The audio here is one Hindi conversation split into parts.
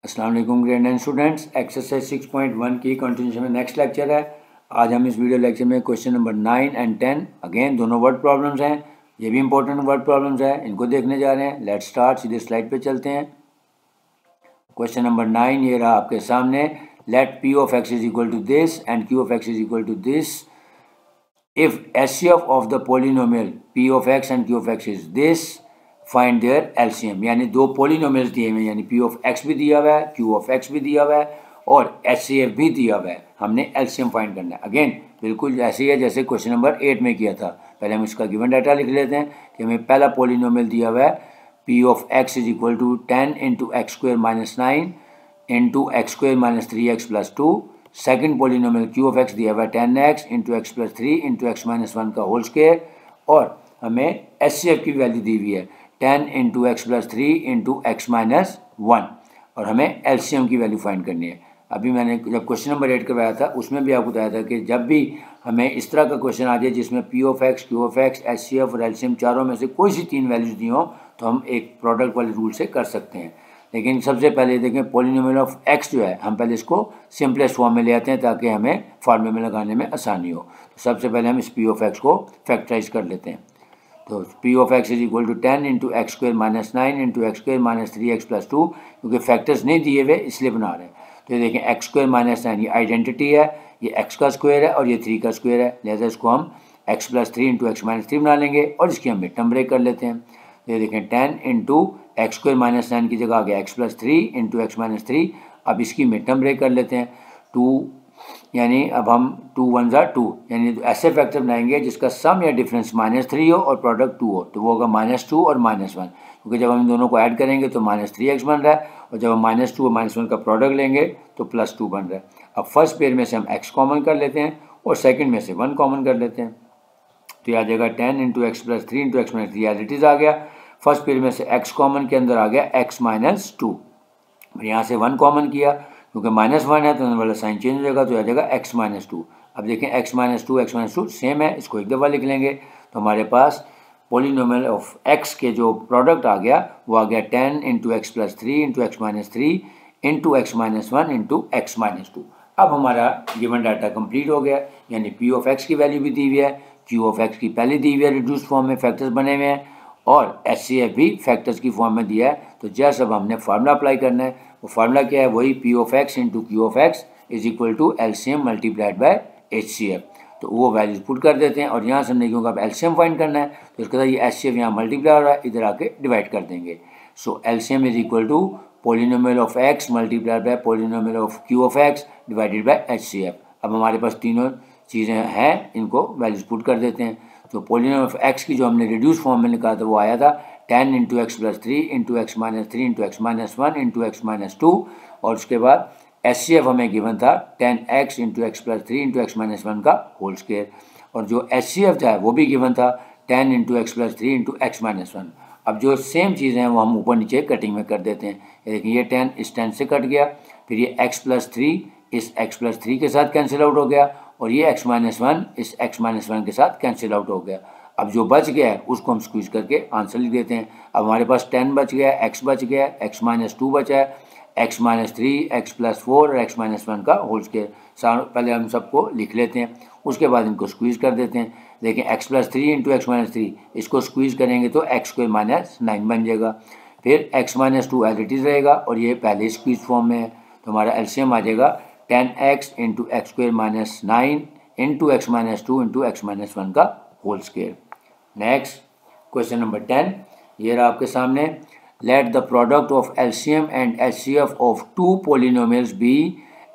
अस्सलाम वालेकुम ग्रेड 9 स्टूडेंट्स। एक्सरसाइज 6.1 की कंटिन्यूशन में नेक्स्ट लेक्चर है। आज हम इस वीडियो लेक्चर में क्वेश्चन नंबर 9 एंड 10 अगेन दोनों वर्ड प्रॉब्लम्स हैं। ये भी इंपॉर्टेंट वर्ड प्रॉब्लम्स हैं, इनको देखने जा रहे हैं। लेट्स स्टार्ट, सीधे स्लाइड पे चलते हैं। क्वेश्चन नंबर 9 ये रहा आपके सामने। Let P of x is equal to this and Q of x is equal to this if HCF of the polynomial P of x and Q of x is this, find their LCM। यानी दो पोलिनोमियल्स दिए हुए हैं, यानी P of x भी दिया हुआ है, Q of x भी दिया हुआ है और HCF भी दिया हुआ है। हमने LCM फाइंड करना है। अगेन बिल्कुल ऐसे ही है जैसे क्वेश्चन नंबर 8 में किया था। पहले हम इसका गिवन डाटा लिख लेते हैं कि हमें पहला पोलिनोमियल दिया हुआ है P of x is equal to 10 into x square minus 9 into x square minus 3x plus 2। Second polynomial Q of x दिया हुआ है 10x into x plus 3 into x minus 1 का होल स्क्वेयर और हमें HCF की वैल्यू दी हुई है 10 into x plus 3 into x minus 1 और हमें LCM की वैल्यू फाइंड करनी है। अभी मैंने जब क्वेश्चन नंबर 8 करवाया था उसमें भी आपको बताया था कि जब भी हमें इस तरह का क्वेश्चन आ जाए जिसमें P of x, Q of x, HCF और LCM चारों में से कोई सी तीन वैल्यूज दी हो तो हम एक प्रोडक्ट वाले रूल से कर सकते हैं। लेकिन सबसे पहले देखें पोलिनोमियल ऑफ x जो है हम पहले इसको सिंपलेस्ट फॉर्म में ले आते हैं ताकि हमें फार्मूले में लगाने में आसानी हो। तो सबसे पहले हम इस p ऑफ x को फैक्टराइज कर लेते हैं। तो p of x is equal to 10 into x square minus 9 into x square minus 3x plus 2, क्योंकि फैक्टर्स नहीं दिए हुए इसलिए बना रहे हैं। तो ये देखें एक्स स्क्वेयर माइनस 9 ये आइडेंटिटी है, ये x का स्क्वेयर है और ये 3 का स्क्वेयर है, लिहाजा इसको हम x plus 3 into x minus 3 बना लेंगे और इसकी हम मिड टर्म ब्रेक कर लेते हैं। ये देखें 10 इंटू एक्स स्क्वेयर माइनस 9 की जगह आ गया x plus 3 into x minus 3। अब इसकी मिड टर्म ब्रेक कर लेते हैं 2, यानी अब हम 2 1 ज़ा 2, यानी ऐसे फैक्टर बनाएंगे जिसका सम या डिफरेंस -3 हो और प्रोडक्ट 2 हो, तो वो होगा -2 और -1, क्योंकि जब हम दोनों को ऐड करेंगे तो -3x बन रहा है और जब हम -2 और -1 का प्रोडक्ट लेंगे तो +2 बन रहा है। अब फर्स्ट पेयर में से हम x कॉमन कर लेते हैं और सेकेंड में से 1 कॉमन कर लेते हैं, तो आ जाएगा 10 into x plus 3 into x minus 3 as it is आ गया। फर्स्ट पेयर में से x कॉमन के अंदर आ गया x माइनस 2, यहाँ से 1 कॉमन किया क्योंकि -1 है तो वाला साइन चेंज हो जाएगा, तो आ जाएगा x माइनस 2। अब देखें x माइनस 2 सेम है, इसको एक दफ़ा लिख लेंगे तो हमारे पास पोलिनोमियल ऑफ x के जो प्रोडक्ट आ गया वो आ गया 10 into x plus 3 into x minus 3 into x minus 1 into x minus 2। अब हमारा गिवन डाटा कंप्लीट हो गया, यानी p ऑफ x की वैल्यू भी दी हुई है, Q ऑफ x की पहले दी हुई है रिड्यूस फॉर्म में फैक्टर्स बने हुए हैं और HCF भी फैक्टर्स की फॉर्म में दिया है। तो जैसे अब हमने फार्मूला अप्लाई करना है, वो फार्मूला क्या है, वही P of x into Q of x is equal to LCM multiplied by HCF। तो वो वैल्यूज पुट कर देते हैं और यहाँ से हमने क्योंकि अब LCM फाइंड करना है तो इसके साथ ये HCF यहाँ मल्टीप्लाई हो रहा है, इधर आके डिवाइड कर देंगे। So LCM is equal to polynomial of x multiplied by polynomial of Q of x divided by HCF। अब हमारे पास तीनों चीज़ें हैं, इनको वैल्यूज पुट कर देते हैं। तो पोलिनोमियल ऑफ x की जो हमने रिड्यूस फॉर्म में निकाला था वो आया था 10 into x plus 3 into x minus 3 into x minus 1 into x minus 2 और उसके बाद HCF हमें गिवन था 10x into x plus 3 into x minus 1 का होल स्क्वेयर और जो HCF था वो भी गिवन था 10 into x plus 3 into x minus 1। अब जो सेम चीज़ें हैं वो हम ऊपर नीचे कटिंग में कर देते हैं। देखिए ये 10 इस 10 से कट गया, फिर ये x प्लस 3 इस x प्लस 3 के साथ कैंसिल आउट हो गया और ये x माइनस 1 इस x माइनस 1 के साथ कैंसिल आउट हो गया। अब जो बच गया है उसको हम स्क्वीज करके आंसर लिख देते हैं। अब हमारे पास 10 बच गया, x बच गया, x माइनस 2 बचा है, x माइनस 3, x प्लस 4 और x माइनस 1 का होल स्क्वायर। पहले हम सबको लिख लेते हैं, उसके बाद इनको स्क्वीज कर देते हैं। देखिए x plus 3 into x minus 3 इसको स्क्वीज करेंगे तो एक्स स्क्वायर माइनस 9 बन जाएगा, फिर x minus 2 as it is रहेगा और ये पहले स्क्वीज फॉर्म में है, तो हमारा LCM आ जाएगा 10x into x square minus 9 into x minus 2 into x minus 1 का whole square. Next question number 10 ये रहा आपके सामने। Let the product of LCM and HCF of two polynomials be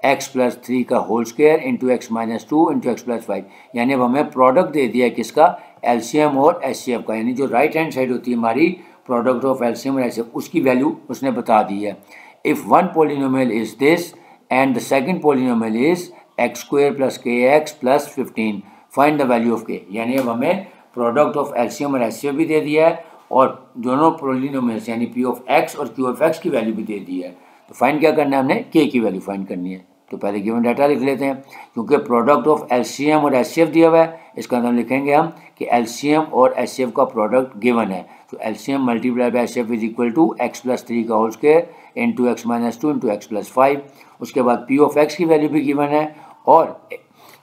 x plus 3 का whole square into x minus 2 into x plus 5। यानी अब हमें प्रोडक्ट दे दिया किसका, LCM और HCF का, यानी जो राइट हैंड साइड होती है हमारी प्रोडक्ट ऑफ LCM और HCF उसकी वैल्यू उसने बता दी है। If one polynomial is this and the second polynomial is x square plus kx plus 15, find the value of k। यानी अब हमें प्रोडक्ट ऑफ LCM और HCF भी दे दिया है और दोनों पोलिनोमियल्स यानी P ऑफ x और Q ऑफ x की वैल्यू भी दे दी है। तो फाइंड क्या करना है, हमने k की वैल्यू फाइंड करनी है। तो पहले गिवन डाटा लिख लेते हैं, क्योंकि प्रोडक्ट ऑफ LCM और HCF दिया हुआ है, इसका मतलब लिखेंगे हम कि LCM और HCF का प्रोडक्ट गिवन है। तो LCM multiply by HCF is equal to x plus 3 का whole square into x minus two into x plus 5। उसके बाद पी ऑफ एक्स की वैल्यू भी गिवन है और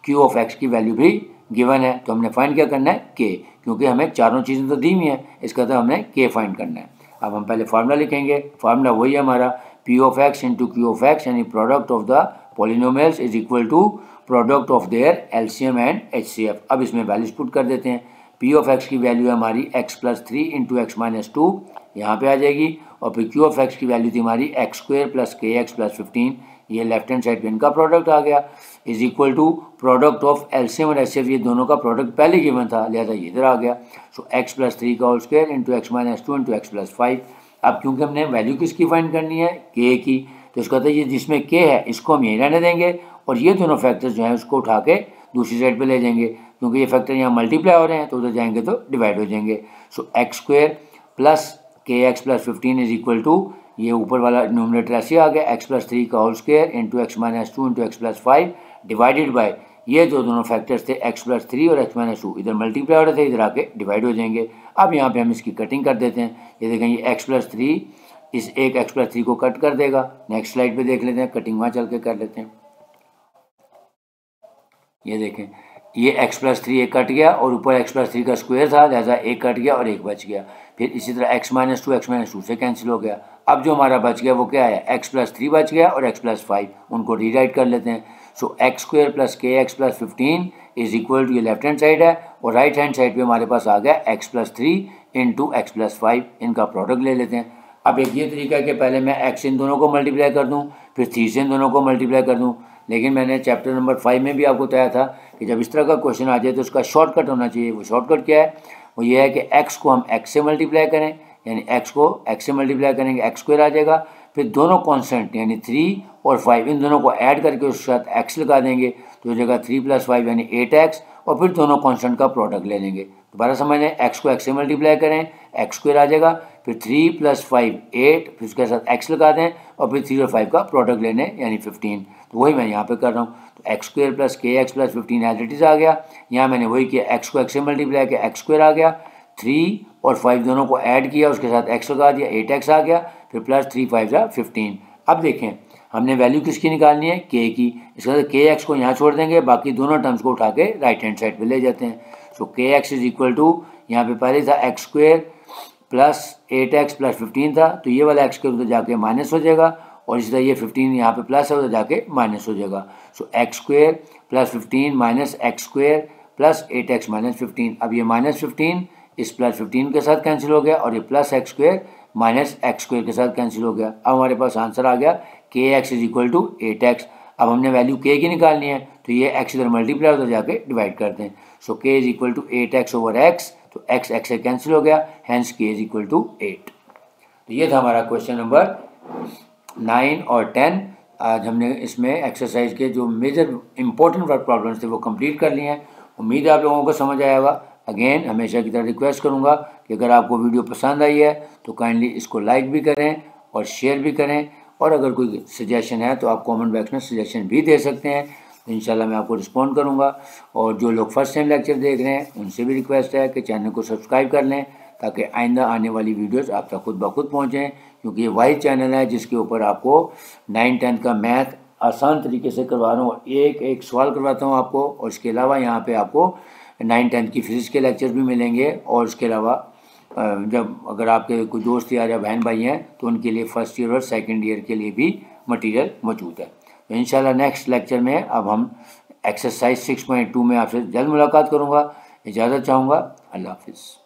क्यू ऑफ एक्स की वैल्यू भी गिवन है। तो हमने फाइंड क्या करना है, के, क्योंकि हमें चारों चीज़ें तो दी हुई हैं, इसका तो हमने के फाइंड करना है। अब हम पहले फार्मूला लिखेंगे। फार्मूला वही है हमारा, P of x into Q of x यानी product of the polynomials is equal to product of their LCM and HCF. अब इसमें वैल्यूज पुट कर देते हैं। पी ऑफ एक्स की वैल्यू है हमारी x plus 3 into x minus 2, यहाँ पर आ जाएगी। और फिर क्यू ऑफ एक्स की वैल्यू थी हमारी x square plus k x plus 15, ये लेफ्ट हैंड साइड पे इनका प्रोडक्ट आ गया, is equal to product of LCM और एचसीएफ, ये दोनों का प्रोडक्ट पहले गिवन था, लिहाजा ये इधर आ गया। सो एक्स प्लस 3 का whole square into x minus 2 into x plus 5। अब क्योंकि हमने वैल्यू किसकी फाइंड करनी है, के की, तो इसका तो ये जिसमें के है इसको हम यहीं रहने देंगे और ये दोनों फैक्टर्स जो हैं उसको उठा के दूसरी साइड पे ले जाएंगे, क्योंकि ये फैक्टर यहाँ मल्टीप्लाई हो रहे हैं तो उधर जाएंगे तो डिवाइड हो जाएंगे। So x square plus k x plus 15 is equal to, ये ऊपर वाला न्यूमरेटर ऐसे आ गया, एक्स प्लस 3 का whole square into x minus 2 into x plus 5 divided by ये जो दोनों फैक्टर्स थे एक्स प्लस 3 और एक्स माइनस 2, इधर मल्टीप्लाई हो रहे थे, इधर आके डिवाइड हो जाएंगे। अब यहाँ पे हम इसकी कटिंग कर देते हैं। ये देखें, ये एक्स प्लस 3 इस एक एक्स प्लस 3 को कट कर देगा। नेक्स्ट स्लाइड पे देख लेते हैं, कटिंग वहाँ चल के कर लेते हैं। ये देखें, ये एक्स प्लस 3 एक कट गया और ऊपर एक्स प्लस 3 का स्क्वायर था, लिहाजा एक कट गया और एक बच गया। फिर इसी तरह एक्स माइनस टू से कैंसिल हो गया। अब जो हमारा बच गया वो क्या है, एक्स प्लस 3 बच गया और एक्स प्लस 5, उनको रीराइट कर लेते हैं। So x square plus k x plus 15 is equal to, ये लेफ्ट हैंड साइड है और राइट हैंड साइड पे हमारे पास आ गया x plus 3 into x plus 5, इनका प्रोडक्ट ले लेते हैं। अब एक ये तरीका है कि पहले मैं एक्स इन दोनों को मल्टीप्लाई कर दूँ, फिर 3 से इन दोनों को मल्टीप्लाई कर दूँ, लेकिन मैंने चैप्टर नंबर 5 में भी आपको बताया था कि जब इस तरह का क्वेश्चन आ जाए तो उसका शॉर्टकट होना चाहिए। वो शॉर्टकट क्या है, वो ये है कि एक्स को हम एक्स से मल्टीप्लाई करें, यानी एक्स को एक्स से मल्टीप्लाई करेंगे, एक्स स्क्वायर आ जाएगा। फिर दोनों कांस्टेंट यानी 3 और 5 इन दोनों को ऐड करके उसके साथ एक्स लगा देंगे, तो हो जाएगा 3 + 5 यानी 8x, और फिर दोनों कांस्टेंट का प्रोडक्ट ले लेंगे। दोबारा समझें, एक्स को एक्स से मल्टीप्लाई करें, एक्स स्क्वायर आ जाएगा, फिर 3 + 5 8, फिर उसके साथ एक्स लगा दें और फिर 3 और 5 का प्रोडक्ट लेने यानी 15। तो वही मैं यहाँ पे कर रहा हूँ। तो x square plus k x plus 15 as it is आ गया। यहाँ मैंने वही किया, एक्स को एक्स से मल्टीप्लाई किया, एक्स स्क्वायर आ गया, 3 और 5 दोनों को ऐड किया, उसके साथ एक्स लगा दिया, 8x आ गया, फिर प्लस 3 5 15। अब देखें, हमने वैल्यू किसकी निकालनी है, के की। इसके बाद के एक्स को यहाँ छोड़ देंगे, बाकी दोनों टर्म्स को उठा के राइट हैंड साइड पे ले जाते हैं। सो के एक्स इज इक्वल टू, यहाँ पे पहले था x square plus 8x plus 15 था, तो ये वाला एक्स के उधर जाके माइनस हो जाएगा, और इसी तरह ये 15 यहाँ पे प्लस है, उधर जाके माइनस हो जाएगा। So x square plus 15 minus x square plus 8x minus 15। अब ये माइनस 15 इस प्लस 15 के साथ कैंसिल हो गया, और ये plus x square minus x square के साथ कैंसिल हो गया। अब हमारे पास आंसर आ गया के x is equal to 8x। अब हमने वैल्यू के की निकालनी है, तो ये एक्स इधर मल्टीप्लाई उधर जाके डिवाइड करते हैं। So k is equal to 8x over x, तो एक्स एक्स से कैंसिल हो गया, हैंस के इज इक्वल टू 8। तो ये था हमारा क्वेश्चन नंबर 9 और 10। आज हमने इसमें एक्सरसाइज के जो मेजर इंपॉर्टेंट वर्क प्रॉब्लम्स थे वो कंप्लीट कर लिए हैं। उम्मीद है आप लोगों को समझ आया होगा। अगेन हमेशा की तरह रिक्वेस्ट करूंगा कि अगर आपको वीडियो पसंद आई है तो काइंडली इसको लाइक भी करें और शेयर भी करें, और अगर कोई सजेशन है तो आप कमेंट बॉक्स में सजेशन भी दे सकते हैं, तो इंशाल्लाह मैं आपको रिस्पॉन्ड करूंगा। और जो लोग फर्स्ट टाइम लेक्चर देख रहे हैं उनसे भी रिक्वेस्ट है कि चैनल को सब्सक्राइब कर लें, ताकि आइंदा आने वाली वीडियोस आप तक खुद ब खुद पहुँचें, क्योंकि ये वही चैनल है जिसके ऊपर आपको 9-10 का मैथ आसान तरीके से करवा रहा हूँ। एक एक सवाल करवाता हूँ आपको, और इसके अलावा यहाँ पे आपको 9-10 की फिजिक्स के लेक्चर भी मिलेंगे। और इसके अलावा जब अगर आपके कोई दोस्त या बहन भाई हैं तो उनके लिए फर्स्ट ईयर और सेकंड ईयर के लिए भी मटेरियल मौजूद है। तो इंशाल्लाह नेक्स्ट लेक्चर में अब हम एक्सरसाइज 6.2 में आपसे जल्द मुलाकात करूँगा। इजाज़त चाहूँगा। अल्लाह हाफिज़।